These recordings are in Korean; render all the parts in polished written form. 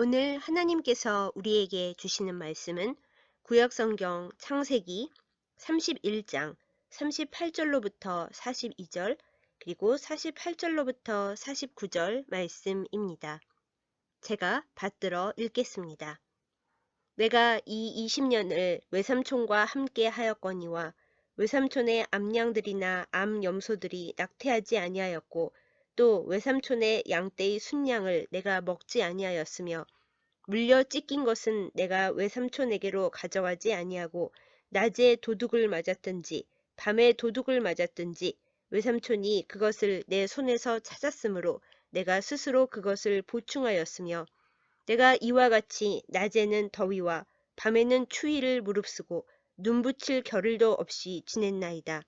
오늘 하나님께서 우리에게 주시는 말씀은 구약성경 창세기 31장 38절로부터 42절 그리고 48절로부터 49절 말씀입니다. 제가 받들어 읽겠습니다. 내가 이 20년을 외삼촌과 함께 하였거니와 외삼촌의 암양들이나 암염소들이 낙태하지 아니하였고 또 외삼촌의 양떼의 순양을 내가 먹지 아니하였으며 물려 찢긴 것은 내가 외삼촌에게로 가져가지 아니하고 낮에 도둑을 맞았든지 밤에 도둑을 맞았든지 외삼촌이 그것을 내 손에서 찾았으므로 내가 스스로 그것을 보충하였으며 내가 이와 같이 낮에는 더위와 밤에는 추위를 무릅쓰고 눈붙일 겨를도 없이 지냈나이다.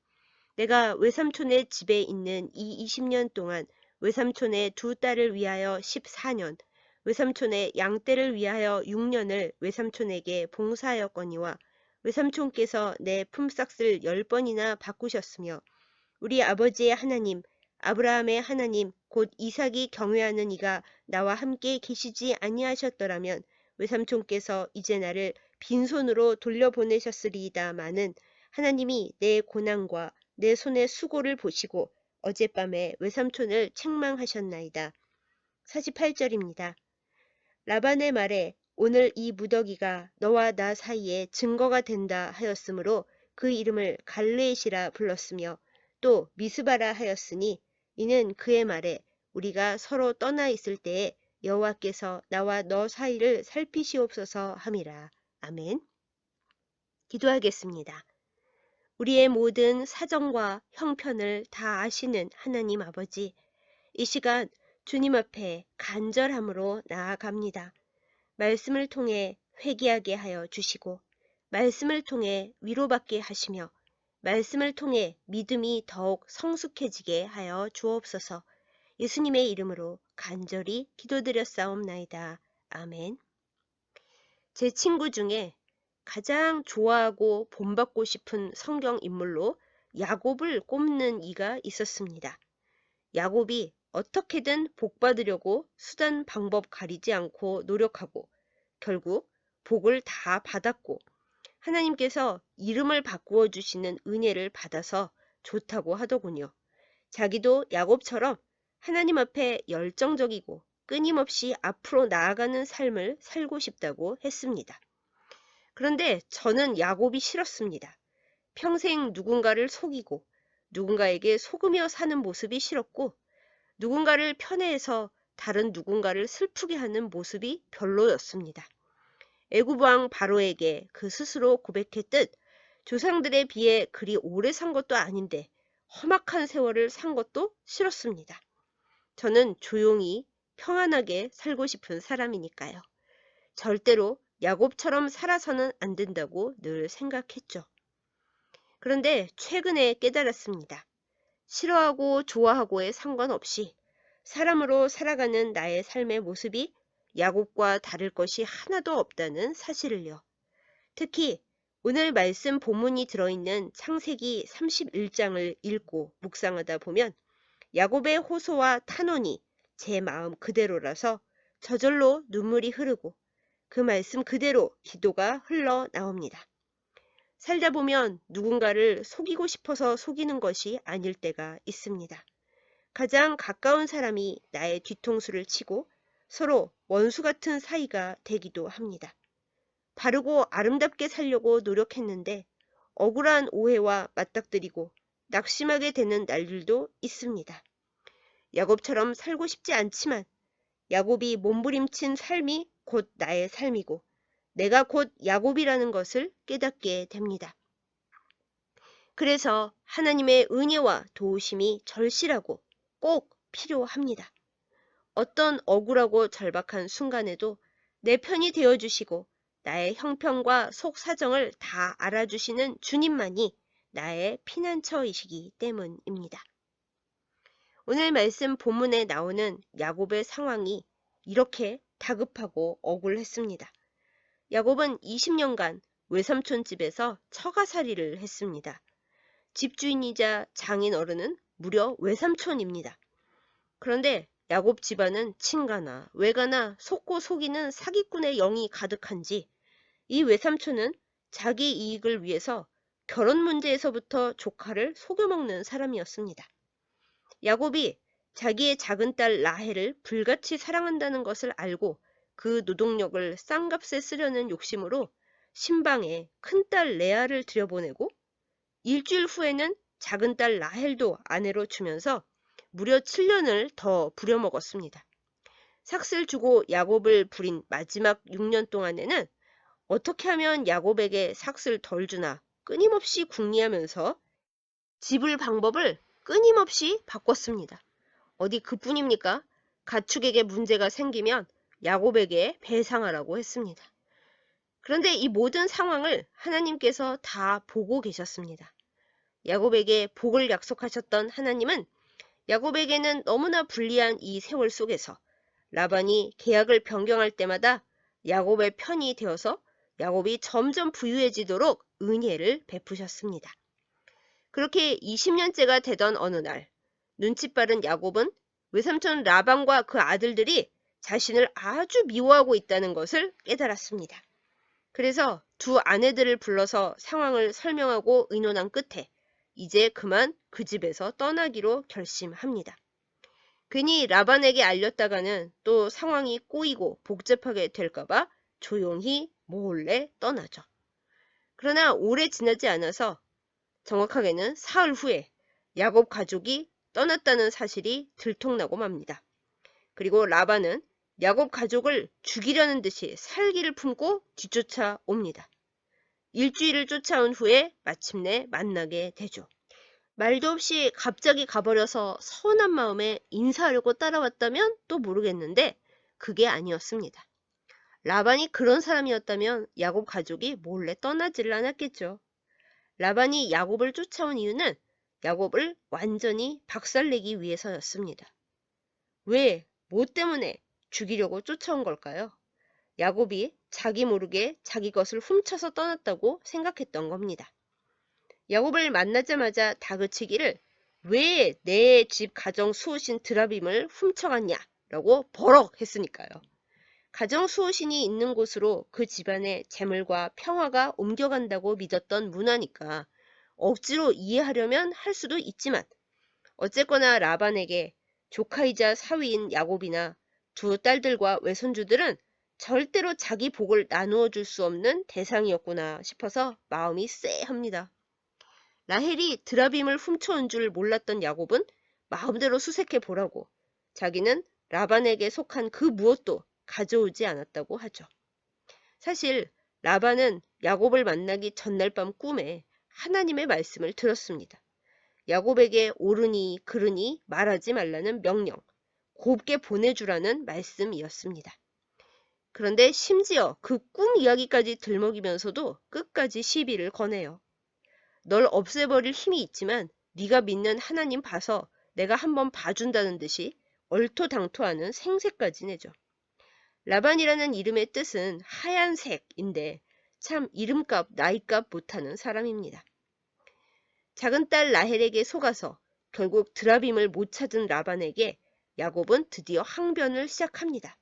내가 외삼촌의 집에 있는 이 20년 동안 외삼촌의 두 딸을 위하여 14년, 외삼촌의 양떼를 위하여 6년을 외삼촌에게 봉사하였거니와 외삼촌께서 내 품삯을 10번이나 바꾸셨으며 우리 아버지의 하나님, 아브라함의 하나님, 곧 이삭이 경외하는 이가 나와 함께 계시지 아니하셨더라면 외삼촌께서 이제 나를 빈손으로 돌려보내셨으리이다마는 하나님이 내 고난과 내 손의 수고를 보시고 어젯밤에 외삼촌을 책망하셨나이다. 48절입니다. 라반의 말에 오늘 이 무더기가 너와 나 사이에 증거가 된다 하였으므로 그 이름을 갈레앗이라 불렀으며 또 미스바라 하였으니 이는 그의 말에 우리가 서로 떠나 있을 때에 여호와께서 나와 너 사이를 살피시옵소서 함이라. 아멘. 기도하겠습니다. 우리의 모든 사정과 형편을 다 아시는 하나님 아버지, 이 시간 주님 앞에 간절함으로 나아갑니다. 말씀을 통해 회개하게 하여 주시고 말씀을 통해 위로받게 하시며 말씀을 통해 믿음이 더욱 성숙해지게 하여 주옵소서. 예수님의 이름으로 간절히 기도드렸사옵나이다. 아멘. 제 친구 중에 가장 좋아하고 본받고 싶은 성경 인물로 야곱을 꼽는 이가 있었습니다. 야곱이 어떻게든 복받으려고 수단 방법 가리지 않고 노력하고 결국 복을 다 받았고 하나님께서 이름을 바꾸어 주시는 은혜를 받아서 좋다고 하더군요. 자기도 야곱처럼 하나님 앞에 열정적이고 끊임없이 앞으로 나아가는 삶을 살고 싶다고 했습니다. 그런데 저는 야곱이 싫었습니다. 평생 누군가를 속이고 누군가에게 속으며 사는 모습이 싫었고 누군가를 편애해서 다른 누군가를 슬프게 하는 모습이 별로였습니다. 애굽 왕 바로에게 그 스스로 고백했듯 조상들에 비해 그리 오래 산 것도 아닌데 험악한 세월을 산 것도 싫었습니다. 저는 조용히 평안하게 살고 싶은 사람이니까요. 절대로 야곱처럼 살아서는 안 된다고 늘 생각했죠. 그런데 최근에 깨달았습니다. 싫어하고 좋아하고에 상관없이 사람으로 살아가는 나의 삶의 모습이 야곱과 다를 것이 하나도 없다는 사실을요. 특히 오늘 말씀 본문이 들어있는 창세기 31장을 읽고 묵상하다 보면 야곱의 호소와 탄원이 제 마음 그대로라서 저절로 눈물이 흐르고 그 말씀 그대로 기도가 흘러나옵니다. 살다 보면 누군가를 속이고 싶어서 속이는 것이 아닐 때가 있습니다. 가장 가까운 사람이 나의 뒤통수를 치고 서로 원수 같은 사이가 되기도 합니다. 바르고 아름답게 살려고 노력했는데 억울한 오해와 맞닥뜨리고 낙심하게 되는 날들도 있습니다. 야곱처럼 살고 싶지 않지만 야곱이 몸부림친 삶이 곧 나의 삶이고 내가 곧 야곱이라는 것을 깨닫게 됩니다. 그래서 하나님의 은혜와 도우심이 절실하고 꼭 필요합니다. 어떤 억울하고 절박한 순간에도 내 편이 되어주시고 나의 형편과 속 사정을 다 알아주시는 주님만이 나의 피난처이시기 때문입니다. 오늘 말씀 본문에 나오는 야곱의 상황이 이렇게 다급하고 억울했습니다. 야곱은 20년간 외삼촌 집에서 처가살이를 했습니다. 집주인이자 장인 어른은 무려 외삼촌입니다. 그런데 야곱 집안은 친가나 외가나 속고 속이는 사기꾼의 영이 가득한지 이 외삼촌은 자기 이익을 위해서 결혼 문제에서부터 조카를 속여먹는 사람이었습니다. 야곱이 자기의 작은 딸 라헬을 불같이 사랑한다는 것을 알고 그 노동력을 싼값에 쓰려는 욕심으로 신방에 큰딸 레아를 들여보내고 일주일 후에는 작은 딸 라헬도 아내로 주면서 무려 7년을 더 부려먹었습니다. 삭슬 주고 야곱을 부린 마지막 6년 동안에는 어떻게 하면 야곱에게 삭슬 덜 주나 끊임없이 궁리하면서 집을 방법을 끊임없이 바꿨습니다. 어디 그뿐입니까? 가축에게 문제가 생기면 야곱에게 배상하라고 했습니다. 그런데 이 모든 상황을 하나님께서 다 보고 계셨습니다. 야곱에게 복을 약속하셨던 하나님은 야곱에게는 너무나 불리한 이 세월 속에서 라반이 계약을 변경할 때마다 야곱의 편이 되어서 야곱이 점점 부유해지도록 은혜를 베푸셨습니다. 그렇게 20년째가 되던 어느 날 눈치 빠른 야곱은 외삼촌 라반과 그 아들들이 자신을 아주 미워하고 있다는 것을 깨달았습니다. 그래서 두 아내들을 불러서 상황을 설명하고 의논한 끝에 이제 그만 그 집에서 떠나기로 결심합니다. 괜히 라반에게 알렸다가는 또 상황이 꼬이고 복잡하게 될까봐 조용히 몰래 떠나죠. 그러나 오래 지나지 않아서 정확하게는 사흘 후에 야곱 가족이 떠났다는 사실이 들통나고 맙니다. 그리고 라반은 야곱 가족을 죽이려는 듯이 살기를 품고 뒤쫓아 옵니다. 일주일을 쫓아온 후에 마침내 만나게 되죠. 말도 없이 갑자기 가버려서 서운한 마음에 인사하려고 따라왔다면 또 모르겠는데 그게 아니었습니다. 라반이 그런 사람이었다면 야곱 가족이 몰래 떠나지를 않았겠죠. 라반이 야곱을 쫓아온 이유는 야곱을 완전히 박살내기 위해서였습니다. 왜, 뭐 때문에 죽이려고 쫓아온 걸까요? 야곱이 자기 모르게 자기 것을 훔쳐서 떠났다고 생각했던 겁니다. 야곱을 만나자마자 다그치기를 왜 내 집 가정 수호신 드라빔을 훔쳐갔냐 라고 버럭 했으니까요. 가정 수호신이 있는 곳으로 그 집안의 재물과 평화가 옮겨간다고 믿었던 문화니까 억지로 이해하려면 할 수도 있지만 어쨌거나 라반에게 조카이자 사위인 야곱이나 두 딸들과 외손주들은 절대로 자기 복을 나누어 줄 수 없는 대상이었구나 싶어서 마음이 쎄합니다. 라헬이 드라빔을 훔쳐온 줄 몰랐던 야곱은 마음대로 수색해 보라고 자기는 라반에게 속한 그 무엇도 가져오지 않았다고 하죠. 사실 라반은 야곱을 만나기 전날 밤 꿈에 하나님의 말씀을 들었습니다. 야곱에게 옳으니 그르니 말하지 말라는 명령, 곱게 보내주라는 말씀이었습니다. 그런데 심지어 그 꿈 이야기까지 들먹이면서도 끝까지 시비를 거네요. 널 없애버릴 힘이 있지만 네가 믿는 하나님 봐서 내가 한번 봐준다는 듯이 얼토당토하는 생색까지 내죠. 라반이라는 이름의 뜻은 하얀색인데 참 이름값 나이값 못하는 사람입니다. 작은 딸 라헬에게 속아서 결국 드라빔을 못 찾은 라반에게 야곱은 드디어 항변을 시작합니다.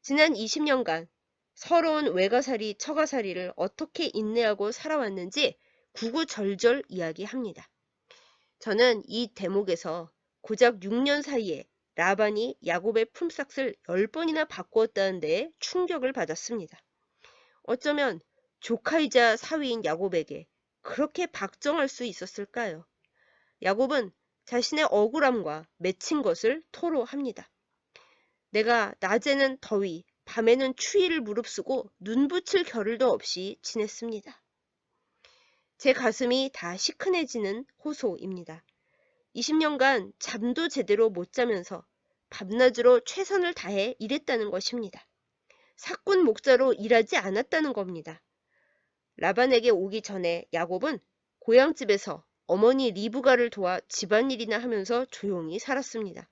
지난 20년간 서러운 외가살이 처가살이를 어떻게 인내하고 살아왔는지 구구절절 이야기합니다. 저는 이 대목에서 고작 6년 사이에 라반이 야곱의 품삯을 10번이나 바꾸었다는 데에 충격을 받았습니다. 어쩌면 조카이자 사위인 야곱에게 그렇게 박정할 수 있었을까요? 야곱은 자신의 억울함과 맺힌 것을 토로합니다. 내가 낮에는 더위, 밤에는 추위를 무릅쓰고 눈붙일 겨를도 없이 지냈습니다. 제 가슴이 다 시큰해지는 호소입니다. 20년간 잠도 제대로 못 자면서 밤낮으로 최선을 다해 일했다는 것입니다. 사꾼 목자로 일하지 않았다는 겁니다. 라반에게 오기 전에 야곱은 고향집에서 어머니 리브가를 도와 집안일이나 하면서 조용히 살았습니다.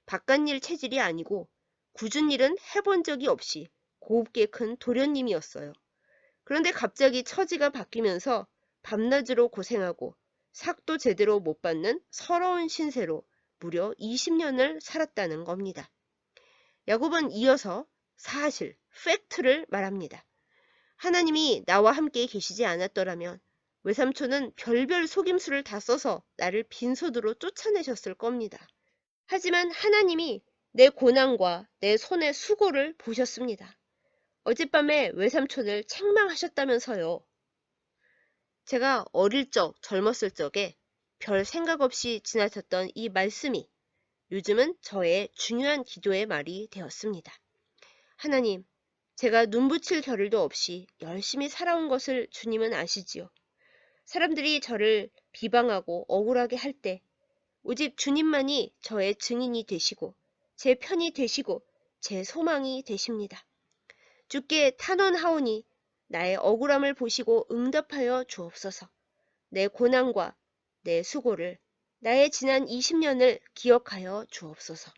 바깥일 체질이 아니고 굳은 일은 해본 적이 없이 곱게 큰 도련님이었어요. 그런데 갑자기 처지가 바뀌면서 밤낮으로 고생하고 삭도 제대로 못 받는 서러운 신세로 무려 20년을 살았다는 겁니다. 야곱은 이어서 사실, 팩트를 말합니다. 하나님이 나와 함께 계시지 않았더라면 외삼촌은 별별 속임수를 다 써서 나를 빈소드로 쫓아내셨을 겁니다. 하지만 하나님이 내 고난과 내 손의 수고를 보셨습니다. 어젯밤에 외삼촌을 책망하셨다면서요. 제가 어릴 적, 젊었을 적에 별 생각 없이 지나쳤던 이 말씀이 요즘은 저의 중요한 기도의 말이 되었습니다. 하나님, 제가 눈붙일 겨를도 없이 열심히 살아온 것을 주님은 아시지요. 사람들이 저를 비방하고 억울하게 할 때 오직 주님만이 저의 증인이 되시고 제 편이 되시고 제 소망이 되십니다. 주께 탄원하오니 나의 억울함을 보시고 응답하여 주옵소서. 내 고난과 내 수고를 나의 지난 20년을 기억하여 주옵소서.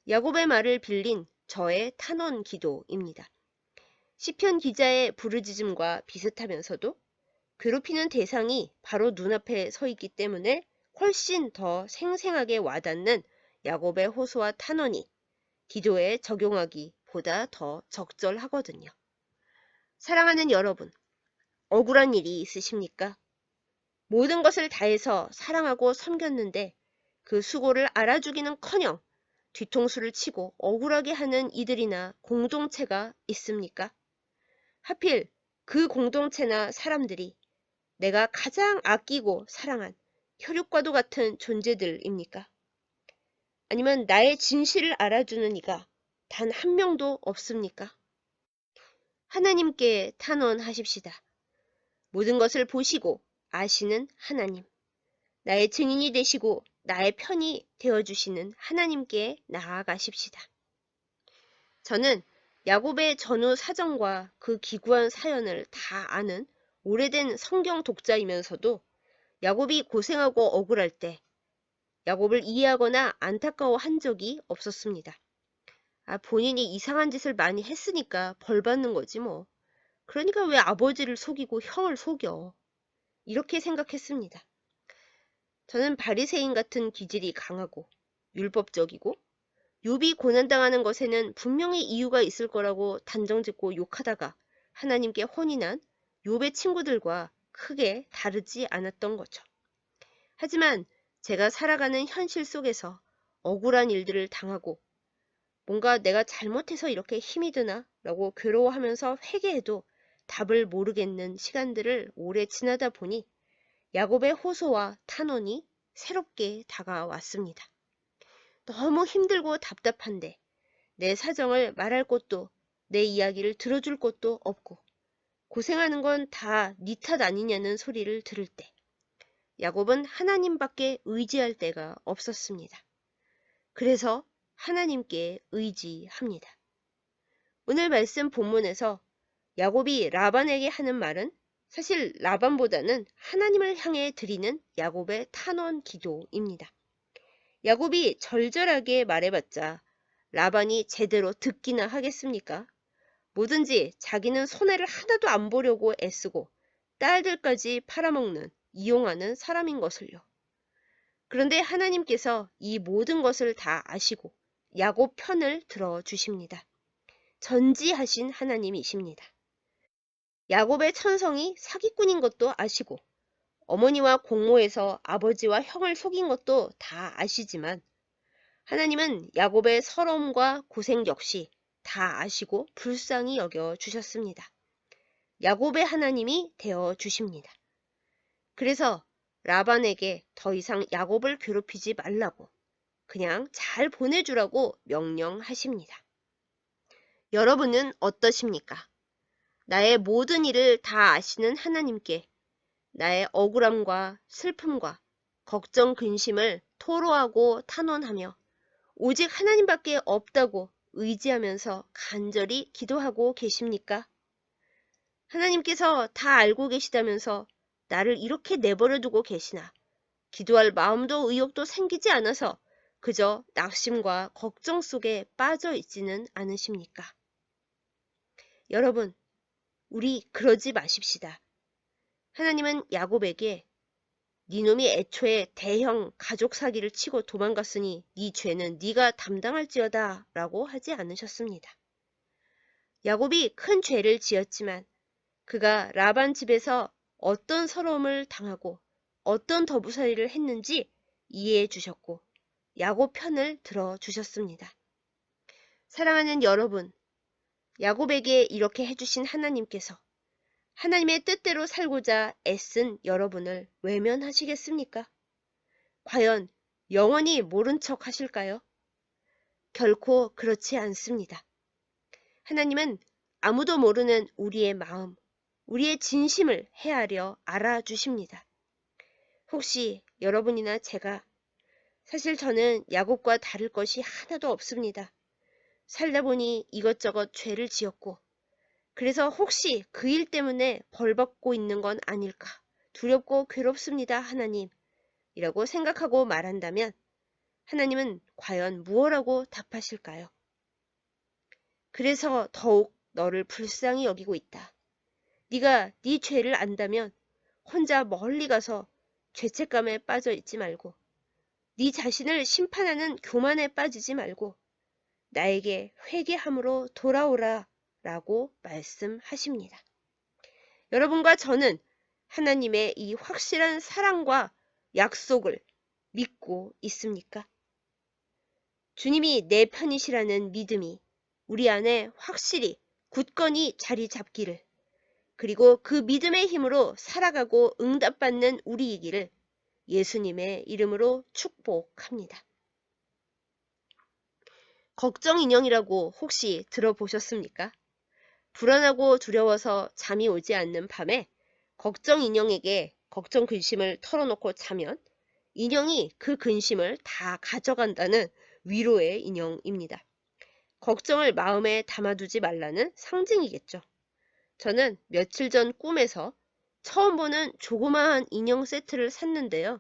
야곱의 말을 빌린 저의 탄원 기도입니다. 시편 기자의 부르짖음과 비슷하면서도 괴롭히는 대상이 바로 눈앞에 서 있기 때문에 훨씬 더 생생하게 와닿는 야곱의 호소와 탄원이 기도에 적용하기보다 더 적절하거든요. 사랑하는 여러분, 억울한 일이 있으십니까? 모든 것을 다해서 사랑하고 섬겼는데 그 수고를 알아주기는커녕 뒤통수를 치고 억울하게 하는 이들이나 공동체가 있습니까? 하필 그 공동체나 사람들이 내가 가장 아끼고 사랑한 혈육과도 같은 존재들입니까? 아니면 나의 진실을 알아주는 이가 단 한 명도 없습니까? 하나님께 탄원하십시다. 모든 것을 보시고 아시는 하나님, 나의 증인이 되시고 나의 편이 되어주시는 하나님께 나아가십시다. 저는 야곱의 전후 사정과 그 기구한 사연을 다 아는 오래된 성경 독자이면서도 야곱이 고생하고 억울할 때 야곱을 이해하거나 안타까워한 적이 없었습니다. 본인이 이상한 짓을 많이 했으니까 벌 받는 거지 뭐. 그러니까 왜 아버지를 속이고 형을 속여. 이렇게 생각했습니다. 저는 바리새인 같은 기질이 강하고 율법적이고 욥이 고난당하는 것에는 분명히 이유가 있을 거라고 단정짓고 욕하다가 하나님께 혼이 난 욥의 친구들과 크게 다르지 않았던 거죠. 하지만 제가 살아가는 현실 속에서 억울한 일들을 당하고 뭔가 내가 잘못해서 이렇게 힘이 드나? 라고 괴로워하면서 회개해도 답을 모르겠는 시간들을 오래 지나다 보니 야곱의 호소와 탄원이 새롭게 다가왔습니다. 너무 힘들고 답답한데 내 사정을 말할 곳도 내 이야기를 들어줄 곳도 없고 고생하는 건 다 네 탓 아니냐는 소리를 들을 때 야곱은 하나님밖에 의지할 데가 없었습니다. 그래서 하나님께 의지합니다. 오늘 말씀 본문에서 야곱이 라반에게 하는 말은 사실 라반보다는 하나님을 향해 드리는 야곱의 탄원 기도입니다. 야곱이 절절하게 말해봤자 라반이 제대로 듣기나 하겠습니까? 뭐든지 자기는 손해를 하나도 안 보려고 애쓰고 딸들까지 팔아먹는, 이용하는 사람인 것을요. 그런데 하나님께서 이 모든 것을 다 아시고 야곱 편을 들어주십니다. 전지하신 하나님이십니다. 야곱의 천성이 사기꾼인 것도 아시고 어머니와 공모해서 아버지와 형을 속인 것도 다 아시지만 하나님은 야곱의 서러움과 고생 역시 다 아시고 불쌍히 여겨 주셨습니다. 야곱의 하나님이 되어 주십니다. 그래서 라반에게 더 이상 야곱을 괴롭히지 말라고 그냥 잘 보내주라고 명령하십니다. 여러분은 어떠십니까? 나의 모든 일을 다 아시는 하나님께 나의 억울함과 슬픔과 걱정, 근심을 토로하고 탄원하며 오직 하나님밖에 없다고 의지하면서 간절히 기도하고 계십니까? 하나님께서 다 알고 계시다면서 나를 이렇게 내버려 두고 계시나 기도할 마음도 의욕도 생기지 않아서 그저 낙심과 걱정 속에 빠져 있지는 않으십니까? 여러분, 우리 그러지 마십시다. 하나님은 야곱에게 네 놈이 애초에 대형 가족 사기를 치고 도망갔으니 네 죄는 네가 담당할지어다 라고 하지 않으셨습니다. 야곱이 큰 죄를 지었지만 그가 라반 집에서 어떤 서러움을 당하고 어떤 더부살이를 했는지 이해해 주셨고 야곱 편을 들어 주셨습니다. 사랑하는 여러분, 야곱에게 이렇게 해주신 하나님께서 하나님의 뜻대로 살고자 애쓴 여러분을 외면하시겠습니까? 과연 영원히 모른 척 하실까요? 결코 그렇지 않습니다. 하나님은 아무도 모르는 우리의 마음, 우리의 진심을 헤아려 알아주십니다. 혹시 여러분이나 제가 사실 저는 야곱과 다를 것이 하나도 없습니다. 살다 보니 이것저것 죄를 지었고 그래서 혹시 그 일 때문에 벌 받고 있는 건 아닐까 두렵고 괴롭습니다 하나님 이라고 생각하고 말한다면 하나님은 과연 무엇라고 답하실까요? 그래서 더욱 너를 불쌍히 여기고 있다. 네가 네 죄를 안다면 혼자 멀리 가서 죄책감에 빠져 있지 말고 네 자신을 심판하는 교만에 빠지지 말고 나에게 회개함으로 돌아오라 라고 말씀하십니다. 여러분과 저는 하나님의 이 확실한 사랑과 약속을 믿고 있습니까? 주님이 내 편이시라는 믿음이 우리 안에 확실히 굳건히 자리 잡기를 그리고 그 믿음의 힘으로 살아가고 응답받는 우리이기를 예수님의 이름으로 축복합니다. 걱정 인형이라고 혹시 들어보셨습니까? 불안하고 두려워서 잠이 오지 않는 밤에 걱정 인형에게 걱정 근심을 털어놓고 자면 인형이 그 근심을 다 가져간다는 위로의 인형입니다. 걱정을 마음에 담아두지 말라는 상징이겠죠. 저는 며칠 전 꿈에서 처음 보는 조그마한 인형 세트를 샀는데요.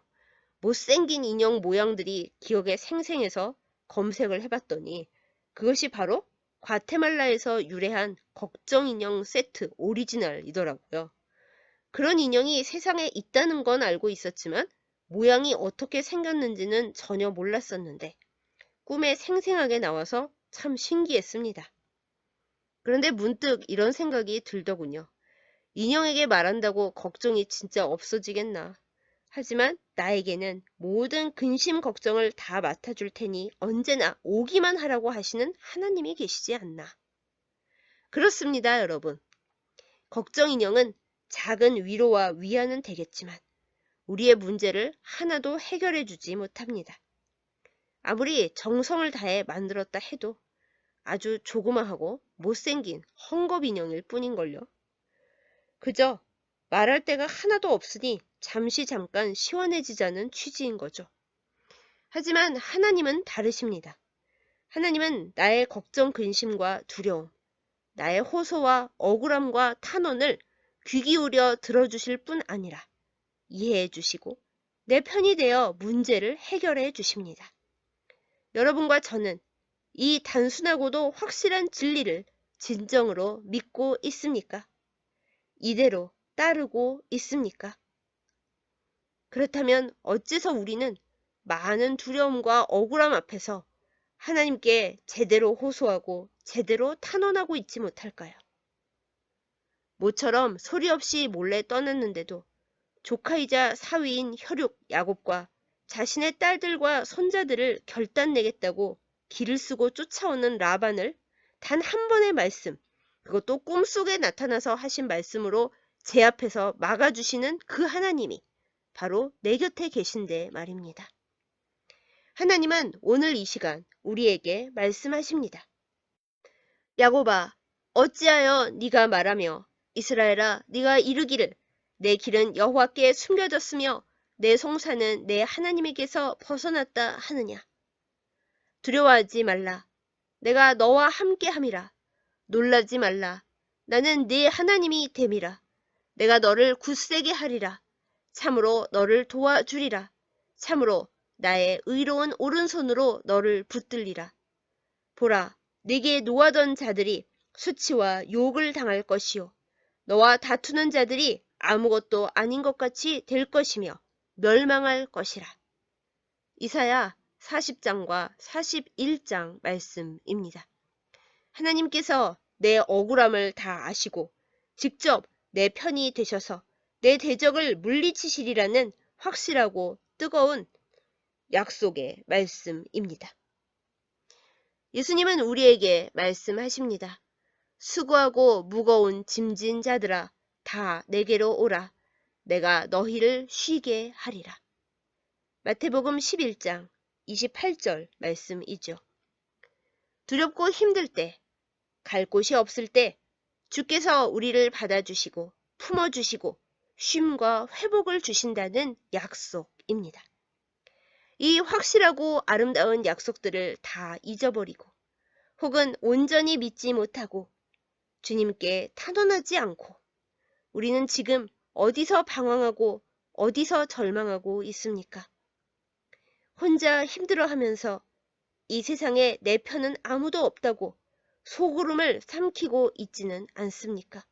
못생긴 인형 모양들이 기억에 생생해서 검색을 해봤더니 그것이 바로 과테말라에서 유래한 걱정 인형 세트 오리지널이더라고요. 그런 인형이 세상에 있다는 건 알고 있었지만 모양이 어떻게 생겼는지는 전혀 몰랐었는데 꿈에 생생하게 나와서 참 신기했습니다. 그런데 문득 이런 생각이 들더군요. 인형에게 말한다고 걱정이 진짜 없어지겠나. 하지만 나에게는 모든 근심 걱정을 다 맡아줄 테니 언제나 오기만 하라고 하시는 하나님이 계시지 않나. 그렇습니다, 여러분. 걱정 인형은 작은 위로와 위안은 되겠지만 우리의 문제를 하나도 해결해 주지 못합니다. 아무리 정성을 다해 만들었다 해도 아주 조그마하고 못생긴 헝겊 인형일 뿐인걸요. 그저 말할 데가 하나도 없으니 잠깐 시원해지자는 취지인 거죠. 하지만 하나님은 다르십니다. 하나님은 나의 걱정, 근심과 두려움, 나의 호소와 억울함과 탄원을 귀 기울여 들어주실 뿐 아니라 이해해 주시고 내 편이 되어 문제를 해결해 주십니다. 여러분과 저는 이 단순하고도 확실한 진리를 진정으로 믿고 있습니까? 이대로 따르고 있습니까? 그렇다면 어째서 우리는 많은 두려움과 억울함 앞에서 하나님께 제대로 호소하고 제대로 탄원하고 있지 못할까요? 모처럼 소리 없이 몰래 떠났는데도 조카이자 사위인 혈육 야곱과 자신의 딸들과 손자들을 결단내겠다고 길을 쓰고 쫓아오는 라반을 단 한 번의 말씀, 그것도 꿈속에 나타나서 하신 말씀으로 제 앞에서 막아주시는 그 하나님이 바로 내 곁에 계신데 말입니다. 하나님은 오늘 이 시간 우리에게 말씀하십니다. 야곱아, 어찌하여 네가 말하며 이스라엘아, 네가 이르기를 내 길은 여호와께 숨겨졌으며 내 송사는 내 하나님에게서 벗어났다 하느냐. 두려워하지 말라. 내가 너와 함께함이라. 놀라지 말라. 나는 네 하나님이 됨이라. 내가 너를 굳세게 하리라. 참으로 너를 도와주리라. 참으로 나의 의로운 오른손으로 너를 붙들리라. 보라, 네게 노하던 자들이 수치와 욕을 당할 것이요. 너와 다투는 자들이 아무것도 아닌 것 같이 될 것이며 멸망할 것이라. 이사야 40장과 41장 말씀입니다. 하나님께서 내 억울함을 다 아시고 직접 내 편이 되셔서 내 대적을 물리치시리라는 확실하고 뜨거운 약속의 말씀입니다. 예수님은 우리에게 말씀하십니다. 수고하고 무거운 짐진 자들아 다 내게로 오라. 내가 너희를 쉬게 하리라. 마태복음 11장 28절 말씀이죠. 두렵고 힘들 때, 갈 곳이 없을 때 주께서 우리를 받아주시고 품어주시고 쉼과 회복을 주신다는 약속입니다. 이 확실하고 아름다운 약속들을 다 잊어버리고 혹은 온전히 믿지 못하고 주님께 탄원하지 않고 우리는 지금 어디서 방황하고 어디서 절망하고 있습니까? 혼자 힘들어하면서 이 세상에 내 편은 아무도 없다고 소구름을 삼키고 있지는 않습니까?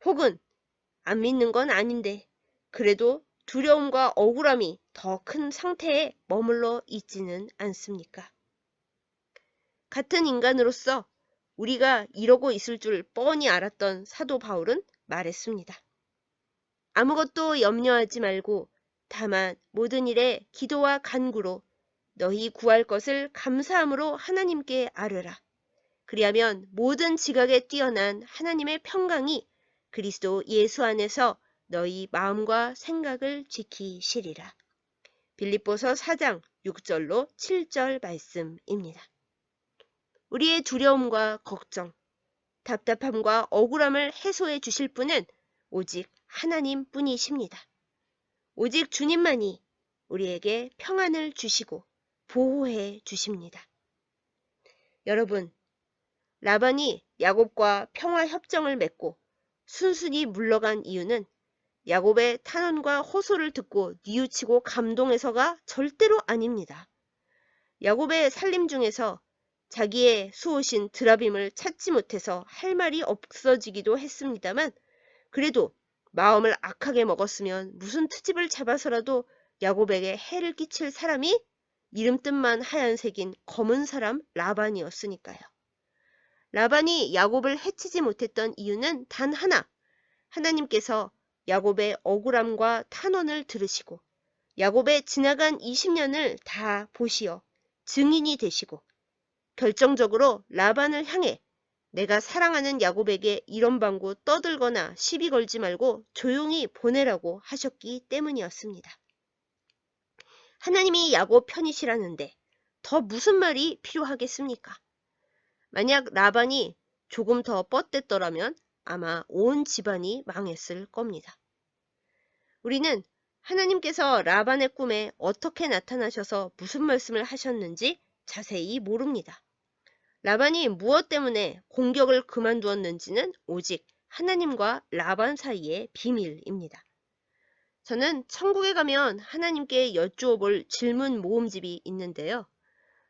혹은 안 믿는 건 아닌데 그래도 두려움과 억울함이 더 큰 상태에 머물러 있지는 않습니까? 같은 인간으로서 우리가 이러고 있을 줄 뻔히 알았던 사도 바울은 말했습니다. 아무것도 염려하지 말고 다만 모든 일에 기도와 간구로 너희 구할 것을 감사함으로 하나님께 아뢰라. 그리하면 모든 지각에 뛰어난 하나님의 평강이 그리스도 예수 안에서 너희 마음과 생각을 지키시리라. 빌립보서 4장 6절로 7절 말씀입니다. 우리의 두려움과 걱정, 답답함과 억울함을 해소해 주실 분은 오직 하나님 뿐이십니다. 오직 주님만이 우리에게 평안을 주시고 보호해 주십니다. 여러분, 라반이 야곱과 평화 협정을 맺고 순순히 물러간 이유는 야곱의 탄원과 호소를 듣고 뉘우치고 감동해서가 절대로 아닙니다. 야곱의 살림 중에서 자기의 수호신 드라빔을 찾지 못해서 할 말이 없어지기도 했습니다만 그래도 마음을 악하게 먹었으면 무슨 트집을 잡아서라도 야곱에게 해를 끼칠 사람이 이름뜻만 하얀색인 검은 사람 라반이었으니까요. 라반이 야곱을 해치지 못했던 이유는 단 하나, 하나님께서 야곱의 억울함과 탄원을 들으시고 야곱의 지나간 20년을 다 보시어 증인이 되시고 결정적으로 라반을 향해 내가 사랑하는 야곱에게 이런 방구 떠들거나 시비 걸지 말고 조용히 보내라고 하셨기 때문이었습니다. 하나님이 야곱 편이시라는데 더 무슨 말이 필요하겠습니까? 만약 라반이 조금 더 뻗댔더라면 아마 온 집안이 망했을 겁니다. 우리는 하나님께서 라반의 꿈에 어떻게 나타나셔서 무슨 말씀을 하셨는지 자세히 모릅니다. 라반이 무엇 때문에 공격을 그만두었는지는 오직 하나님과 라반 사이의 비밀입니다. 저는 천국에 가면 하나님께 여쭈어 볼 질문 모음집이 있는데요.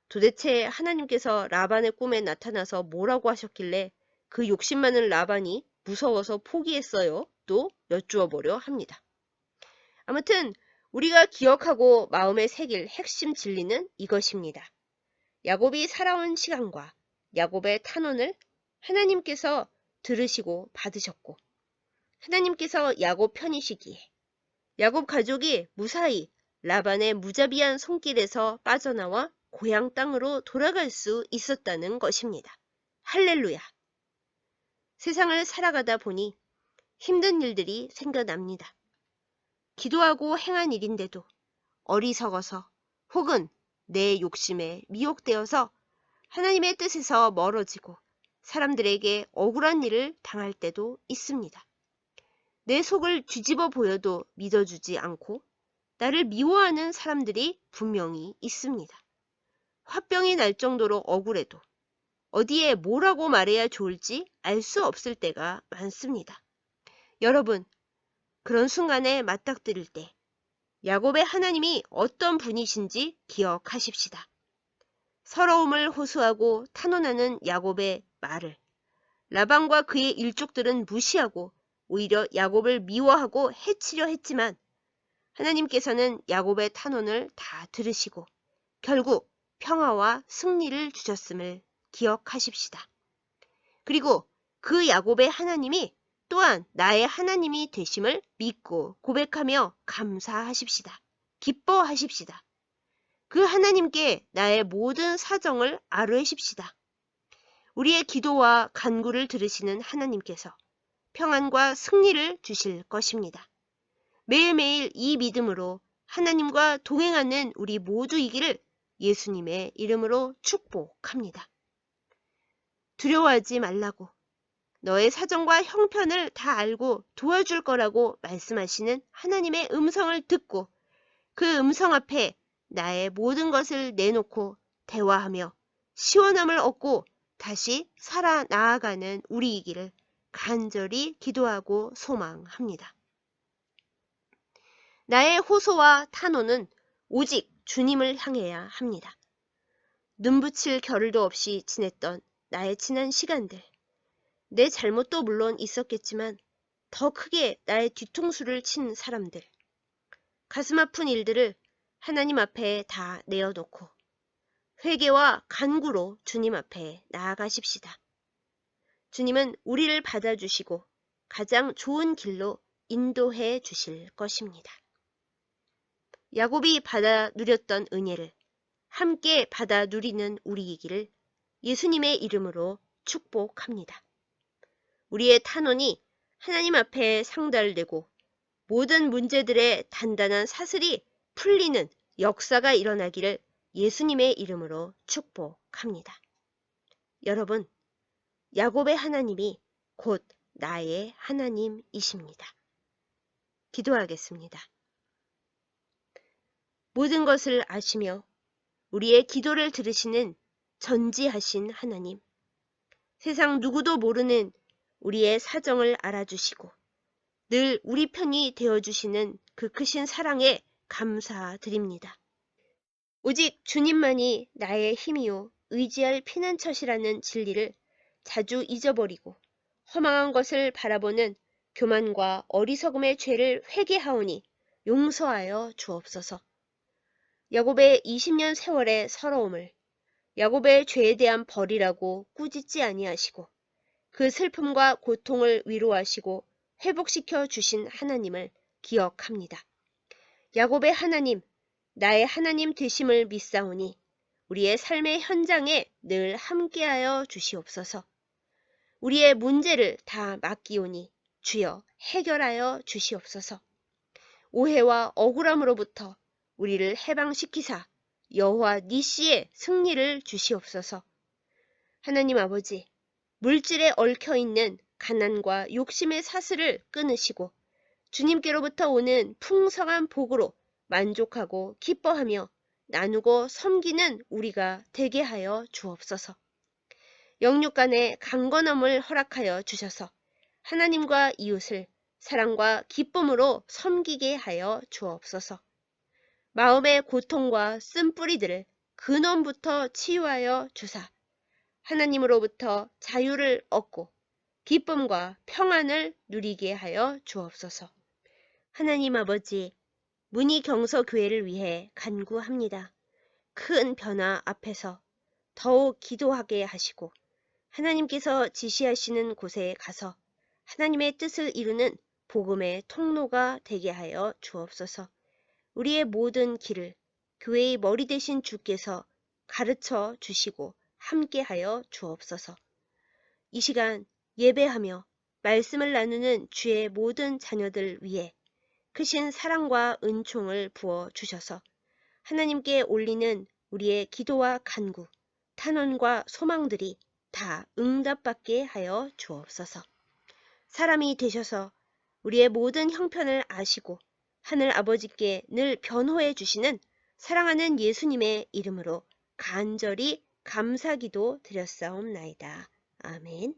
도대체 하나님께서 라반의 꿈에 나타나서 뭐라고 하셨길래 그 욕심 많은 라반이 무서워서 포기했어요? 또 여쭈어 보려 합니다. 아무튼 우리가 기억하고 마음에 새길 핵심 진리는 이것입니다. 야곱이 살아온 시간과 야곱의 탄원을 하나님께서 들으시고 받으셨고 하나님께서 야곱 편이시기에 야곱 가족이 무사히 라반의 무자비한 손길에서 빠져나와 고향 땅으로 돌아갈 수 있었다는 것입니다. 할렐루야! 세상을 살아가다 보니 힘든 일들이 생겨납니다. 기도하고 행한 일인데도 어리석어서 혹은 내 욕심에 미혹되어서 하나님의 뜻에서 멀어지고 사람들에게 억울한 일을 당할 때도 있습니다. 내 속을 뒤집어 보여도 믿어주지 않고 나를 미워하는 사람들이 분명히 있습니다. 화병이 날 정도로 억울해도 어디에 뭐라고 말해야 좋을지 알 수 없을 때가 많습니다. 여러분, 그런 순간에 맞닥뜨릴 때 야곱의 하나님이 어떤 분이신지 기억하십시다. 서러움을 호소하고 탄원하는 야곱의 말을 라반과 그의 일족들은 무시하고 오히려 야곱을 미워하고 해치려 했지만 하나님께서는 야곱의 탄원을 다 들으시고 결국 평화와 승리를 주셨음을 기억하십시다. 그리고 그 야곱의 하나님이 또한 나의 하나님이 되심을 믿고 고백하며 감사하십시다. 기뻐하십시다. 그 하나님께 나의 모든 사정을 아뢰십시다. 우리의 기도와 간구를 들으시는 하나님께서 평안과 승리를 주실 것입니다. 매일매일 이 믿음으로 하나님과 동행하는 우리 모두이기를 예수님의 이름으로 축복합니다. 두려워하지 말라고, 너의 사정과 형편을 다 알고 도와줄 거라고 말씀하시는 하나님의 음성을 듣고 그 음성 앞에 나의 모든 것을 내놓고 대화하며 시원함을 얻고 다시 살아나아가는 우리이기를 간절히 기도하고 소망합니다. 나의 호소와 탄원은 오직 주님을 향해야 합니다. 눈붙일 겨를도 없이 지냈던 나의 지난 시간들, 내 잘못도 물론 있었겠지만 더 크게 나의 뒤통수를 친 사람들, 가슴 아픈 일들을 하나님 앞에 다 내어놓고 회개와 간구로 주님 앞에 나아가십시다. 주님은 우리를 받아주시고 가장 좋은 길로 인도해 주실 것입니다. 야곱이 받아 누렸던 은혜를 함께 받아 누리는 우리이기를 예수님의 이름으로 축복합니다. 우리의 탄원이 하나님 앞에 상달되고 모든 문제들의 단단한 사슬이 풀리는 역사가 일어나기를 예수님의 이름으로 축복합니다. 여러분, 야곱의 하나님이 곧 나의 하나님이십니다. 기도하겠습니다. 모든 것을 아시며 우리의 기도를 들으시는 전지하신 하나님, 세상 누구도 모르는 우리의 사정을 알아주시고 늘 우리 편이 되어주시는 그 크신 사랑에 감사드립니다. 오직 주님만이 나의 힘이요 의지할 피난처시라는 진리를 자주 잊어버리고 허망한 것을 바라보는 교만과 어리석음의 죄를 회개하오니 용서하여 주옵소서. 야곱의 20년 세월의 서러움을 야곱의 죄에 대한 벌이라고 꾸짖지 아니하시고 그 슬픔과 고통을 위로하시고 회복시켜 주신 하나님을 기억합니다. 야곱의 하나님, 나의 하나님 되심을 믿사오니 우리의 삶의 현장에 늘 함께하여 주시옵소서. 우리의 문제를 다 맡기오니 주여 해결하여 주시옵소서. 오해와 억울함으로부터 우리를 해방시키사 여호와 니시의 승리를 주시옵소서. 하나님 아버지, 물질에 얽혀있는 가난과 욕심의 사슬을 끊으시고 주님께로부터 오는 풍성한 복으로 만족하고 기뻐하며 나누고 섬기는 우리가 되게 하여 주옵소서. 영육 간의 강건함을 허락하여 주셔서 하나님과 이웃을 사랑과 기쁨으로 섬기게 하여 주옵소서. 마음의 고통과 쓴뿌리들을 근원부터 치유하여 주사 하나님으로부터 자유를 얻고 기쁨과 평안을 누리게 하여 주옵소서. 하나님 아버지, 문희경서교회를 위해 간구합니다. 큰 변화 앞에서 더욱 기도하게 하시고 하나님께서 지시하시는 곳에 가서 하나님의 뜻을 이루는 복음의 통로가 되게 하여 주옵소서. 우리의 모든 길을 교회의 머리 되신 주께서 가르쳐 주시고 함께하여 주옵소서. 이 시간 예배하며 말씀을 나누는 주의 모든 자녀들 위해 크신 사랑과 은총을 부어 주셔서 하나님께 올리는 우리의 기도와 간구, 탄원과 소망들이 다 응답받게 하여 주옵소서. 사람이 되셔서 우리의 모든 형편을 아시고 하늘 아버지께 늘 변호해 주시는 사랑하는 예수님의 이름으로 간절히 감사기도 드렸사옵나이다. 아멘.